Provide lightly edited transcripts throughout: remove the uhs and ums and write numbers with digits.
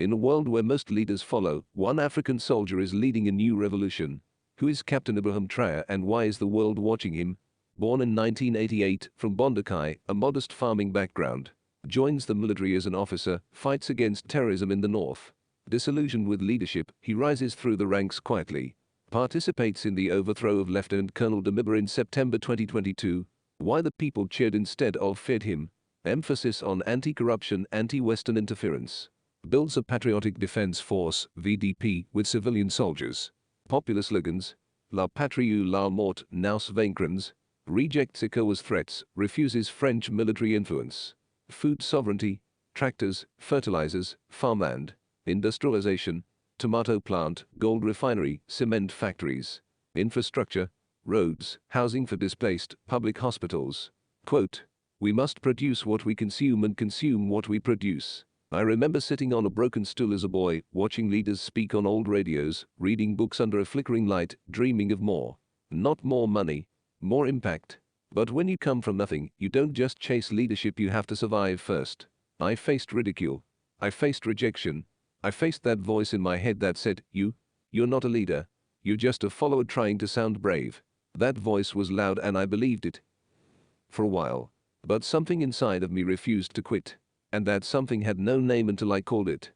In a world where most leaders follow, one African soldier is leading a new revolution. Who is Captain Ibrahim Traoré and why is the world watching him? Born in 1988 from Bondakai, a modest farming background, joins the military as an officer, fights against terrorism in the north. Disillusioned with leadership, he rises through the ranks quietly, participates in the overthrow of Lieutenant Colonel Damiba in September 2022. Why the people cheered instead of feared him? Emphasis on anti-corruption, anti-Western interference. Builds a patriotic defense force, VDP, with civilian soldiers. Popular slogans: La patrie ou la mort, nous vaincrons. Rejects ECOWAS threats, refuses French military influence. Food sovereignty, tractors, fertilizers, farmland, industrialization, tomato plant, gold refinery, cement factories, infrastructure, roads, housing for displaced, public hospitals. Quote, "We must produce what we consume and consume what we produce." I remember sitting on a broken stool as a boy, watching leaders speak on old radios, reading books under a flickering light, dreaming of more. Not more money, more impact. But when you come from nothing, you don't just chase leadership, you have to survive first. I faced ridicule. I faced rejection. I faced that voice in my head that said, you're not a leader. You're just a follower trying to sound brave. That voice was loud and I believed it. For a while. But something inside of me refused to quit. And that something had no name until I called it.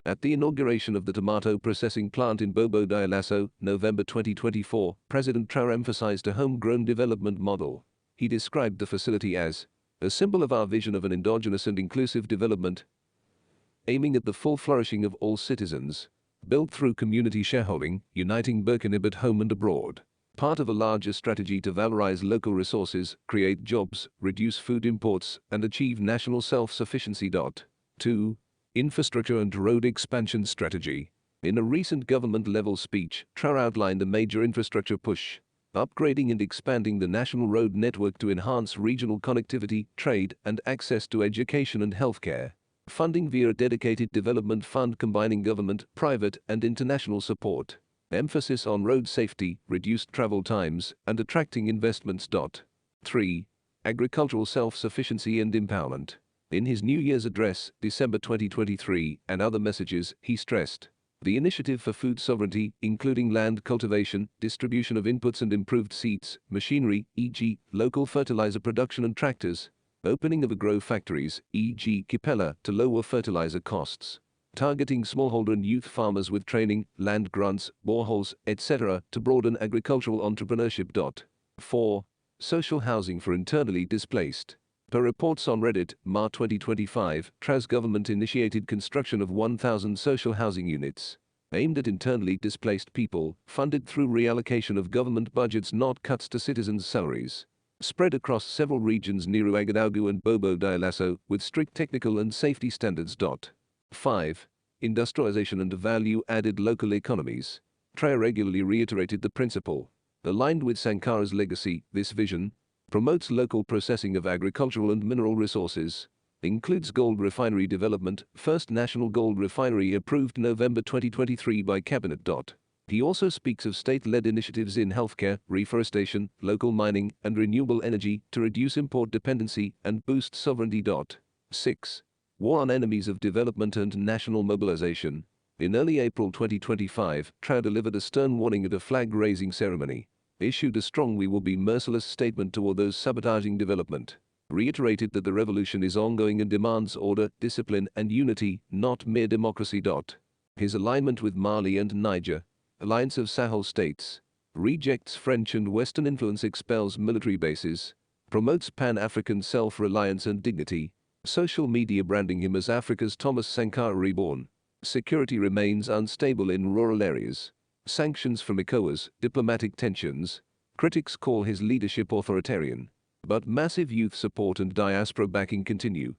At the inauguration of the tomato processing plant in Bobo Dioulasso, November 2024, President Traoré emphasized a homegrown development model. He described the facility as a symbol of our vision of an endogenous and inclusive development, aiming at the full flourishing of all citizens, built through community shareholding, uniting Burkina at home and abroad. Part of a larger strategy to valorize local resources, create jobs, reduce food imports, and achieve national self-sufficiency. 2. Infrastructure and road expansion strategy. In a recent government-level speech, Traoré outlined a major infrastructure push, upgrading and expanding the national road network to enhance regional connectivity, trade, and access to education and healthcare. Funding via a dedicated development fund combining government, private, and international support. Emphasis on road safety, reduced travel times, and attracting investments. 3. Agricultural self-sufficiency and empowerment. In his New Year's address, December 2023, and other messages, he stressed the initiative for food sovereignty, including land cultivation, distribution of inputs and improved seeds, machinery, e.g., local fertilizer production and tractors, opening of agro factories, e.g., Kipella, to lower fertilizer costs. Targeting smallholder and youth farmers with training, land grants, boreholes, etc. to broaden agricultural entrepreneurship. 4. Social housing for internally displaced. Per reports on Reddit, March 2025, Traoré's government initiated construction of 1,000 social housing units, aimed at internally displaced people, funded through reallocation of government budgets, not cuts to citizens' salaries. Spread across several regions near Ouagadougou and Bobo Dioulasso, with strict technical and safety standards. 5. Industrialization and value-added local economies. Traoré regularly reiterated the principle. Aligned with Sankar's legacy, this vision promotes local processing of agricultural and mineral resources. Includes gold refinery development, first national gold refinery approved November 2023 by Cabinet. He also speaks of state-led initiatives in healthcare, reforestation, local mining, and renewable energy to reduce import dependency and boost sovereignty. 6. War on enemies of development and national mobilization. In early April 2025, Traoré delivered a stern warning at a flag-raising ceremony. Issued a strong "we will be merciless" statement toward those sabotaging development. Reiterated that the revolution is ongoing and demands order, discipline, and unity, not mere democracy. His alignment with Mali and Niger, alliance of Sahel states, rejects French and Western influence, expels military bases, promotes Pan-African self-reliance and dignity. Social media branding him as Africa's Thomas Sankara reborn. Security remains unstable in rural areas. Sanctions from ECOWAS, diplomatic tensions. Critics call his leadership authoritarian. But massive youth support and diaspora backing continue.